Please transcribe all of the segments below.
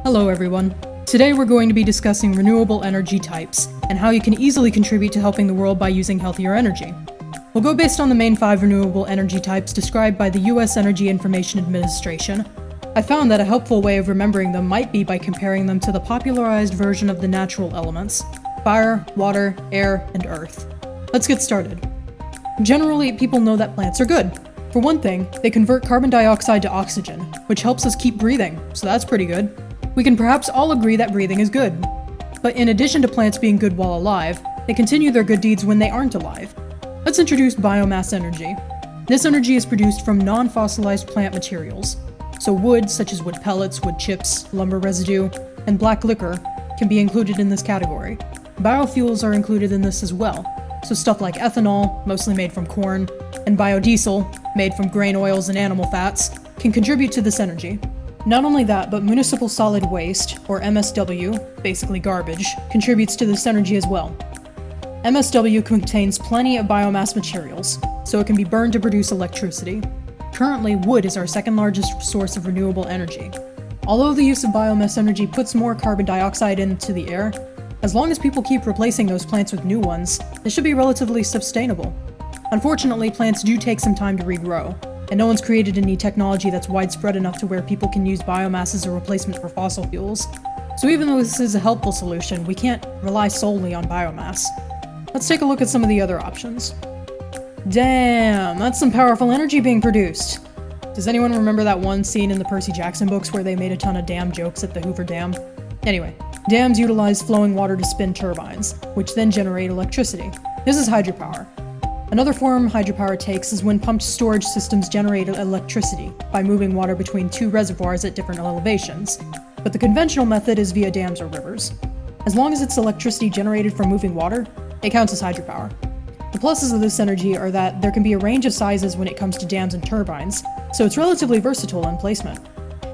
Hello everyone. Today we're going to be discussing renewable energy types, and how you can easily contribute to helping the world by using healthier energy. We'll go based on the main 5 renewable energy types described by the US Energy Information Administration. I found that a helpful way of remembering them might be by comparing them to the popularized version of the natural elements: fire, water, air, and earth. Let's get started. Generally, people know that plants are good. For one thing, they convert carbon dioxide to oxygen, which helps us keep breathing, so that's pretty good. We can perhaps all agree that breathing is good. But in addition to plants being good while alive, they continue their good deeds when they aren't alive. Let's introduce biomass energy. This energy is produced from non-fossilized plant materials. So wood, such as wood pellets, wood chips, lumber residue, and black liquor can be included in this category. Biofuels are included in this as well. So stuff like ethanol, mostly made from corn, and biodiesel, made from grain oils and animal fats, can contribute to this energy. Not only that, but municipal solid waste, or MSW, basically garbage, contributes to this energy as well. MSW contains plenty of biomass materials, so it can be burned to produce electricity. Currently, wood is our second largest source of renewable energy. Although the use of biomass energy puts more carbon dioxide into the air, as long as people keep replacing those plants with new ones, it should be relatively sustainable. Unfortunately, plants do take some time to regrow, and no one's created any technology that's widespread enough to where people can use biomass as a replacement for fossil fuels. So even though this is a helpful solution, we can't rely solely on biomass. Let's take a look at some of the other options. Damn, that's some powerful energy being produced. Does anyone remember that one scene in the Percy Jackson books where they made a ton of dam jokes at the Hoover Dam? Anyway, dams utilize flowing water to spin turbines, which then generate electricity. This is hydropower. Another form hydropower takes is when pumped storage systems generate electricity by moving water between 2 reservoirs at different elevations, but the conventional method is via dams or rivers. As long as it's electricity generated from moving water, it counts as hydropower. The pluses of this energy are that there can be a range of sizes when it comes to dams and turbines, so it's relatively versatile in placement.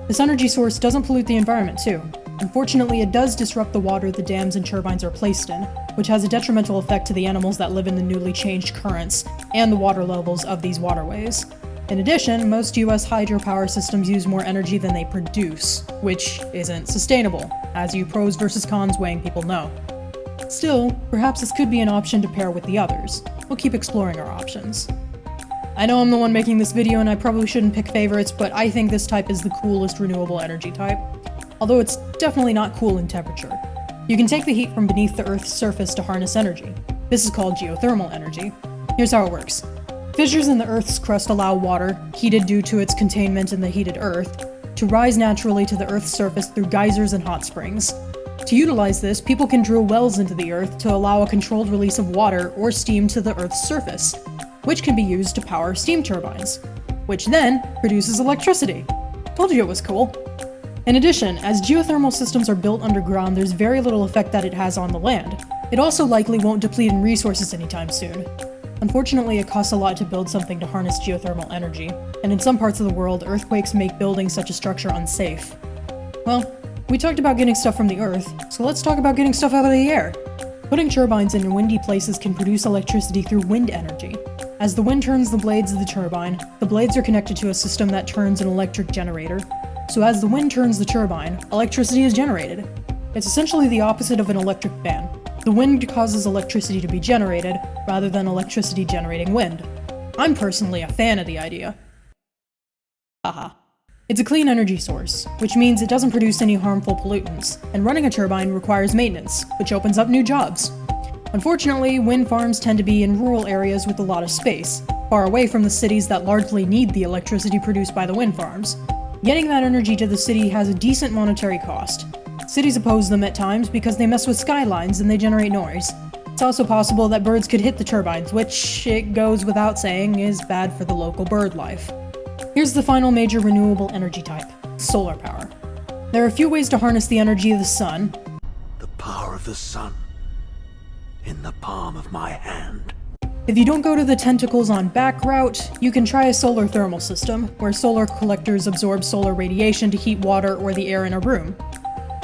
This energy source doesn't pollute the environment too. Unfortunately, it does disrupt the water the dams and turbines are placed in, which has a detrimental effect to the animals that live in the newly changed currents and the water levels of these waterways. In addition, most US hydropower systems use more energy than they produce, which isn't sustainable, as you pros versus cons weighing people know. Still, perhaps this could be an option to pair with the others. We'll keep exploring our options. I know I'm the one making this video and I probably shouldn't pick favorites, but I think this type is the coolest renewable energy type. Although it's definitely not cool in temperature. You can take the heat from beneath the Earth's surface to harness energy. This is called geothermal energy. Here's how it works. Fissures in the Earth's crust allow water, heated due to its containment in the heated Earth, to rise naturally to the Earth's surface through geysers and hot springs. To utilize this, people can drill wells into the Earth to allow a controlled release of water or steam to the Earth's surface, which can be used to power steam turbines, which then produces electricity. Told you it was cool. In addition, as geothermal systems are built underground, there's very little effect that it has on the land. It also likely won't deplete in resources anytime soon. Unfortunately, it costs a lot to build something to harness geothermal energy, and in some parts of the world, earthquakes make building such a structure unsafe. Well, we talked about getting stuff from the earth, so let's talk about getting stuff out of the air. Putting turbines in windy places can produce electricity through wind energy. As the wind turns the blades of the turbine, the blades are connected to a system that turns an electric generator. So as the wind turns the turbine, electricity is generated. It's essentially the opposite of an electric fan. The wind causes electricity to be generated, rather than electricity generating wind. I'm personally a fan of the idea. Haha. It's a clean energy source, which means it doesn't produce any harmful pollutants, and running a turbine requires maintenance, which opens up new jobs. Unfortunately, wind farms tend to be in rural areas with a lot of space, far away from the cities that largely need the electricity produced by the wind farms. Getting that energy to the city has a decent monetary cost. Cities oppose them at times because they mess with skylines and they generate noise. It's also possible that birds could hit the turbines, which, it goes without saying, is bad for the local bird life. Here's the final major renewable energy type: solar power. There are a few ways to harness the energy of the sun. The power of the sun in the palm of my hand. If you don't go to the tentacles on back route, you can try a solar thermal system, where solar collectors absorb solar radiation to heat water or the air in a room.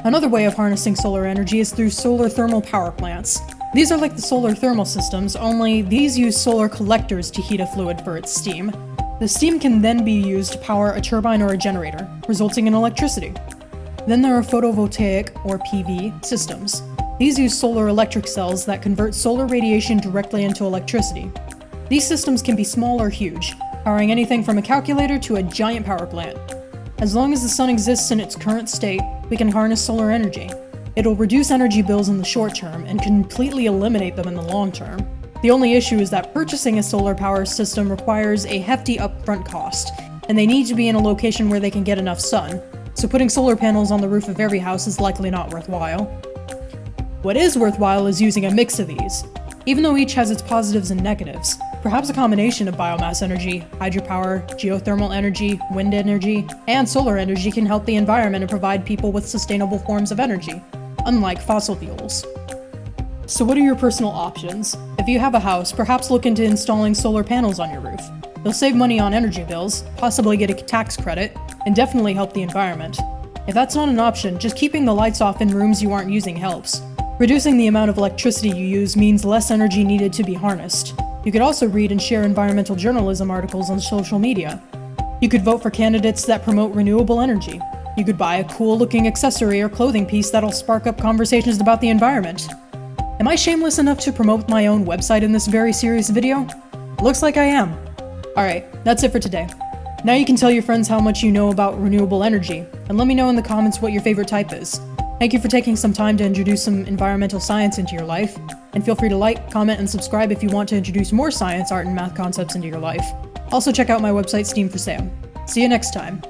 Another way of harnessing solar energy is through solar thermal power plants. These are like the solar thermal systems, only these use solar collectors to heat a fluid for its steam. The steam can then be used to power a turbine or a generator, resulting in electricity. Then there are photovoltaic, or PV, systems. These use solar electric cells that convert solar radiation directly into electricity. These systems can be small or huge, powering anything from a calculator to a giant power plant. As long as the sun exists in its current state, we can harness solar energy. It'll reduce energy bills in the short term and completely eliminate them in the long term. The only issue is that purchasing a solar power system requires a hefty upfront cost, and they need to be in a location where they can get enough sun, so putting solar panels on the roof of every house is likely not worthwhile. What is worthwhile is using a mix of these. Even though each has its positives and negatives, perhaps a combination of biomass energy, hydropower, geothermal energy, wind energy, and solar energy can help the environment and provide people with sustainable forms of energy, unlike fossil fuels. So what are your personal options? If you have a house, perhaps look into installing solar panels on your roof. You'll save money on energy bills, possibly get a tax credit, and definitely help the environment. If that's not an option, just keeping the lights off in rooms you aren't using helps. Reducing the amount of electricity you use means less energy needed to be harnessed. You could also read and share environmental journalism articles on social media. You could vote for candidates that promote renewable energy. You could buy a cool-looking accessory or clothing piece that'll spark up conversations about the environment. Am I shameless enough to promote my own website in this very serious video? Looks like I am. Alright, that's it for today. Now you can tell your friends how much you know about renewable energy, and let me know in the comments what your favorite type is. Thank you for taking some time to introduce some environmental science into your life, and feel free to like, comment, and subscribe if you want to introduce more science, art, and math concepts into your life. Also check out my website Steam for SAM. See you next time.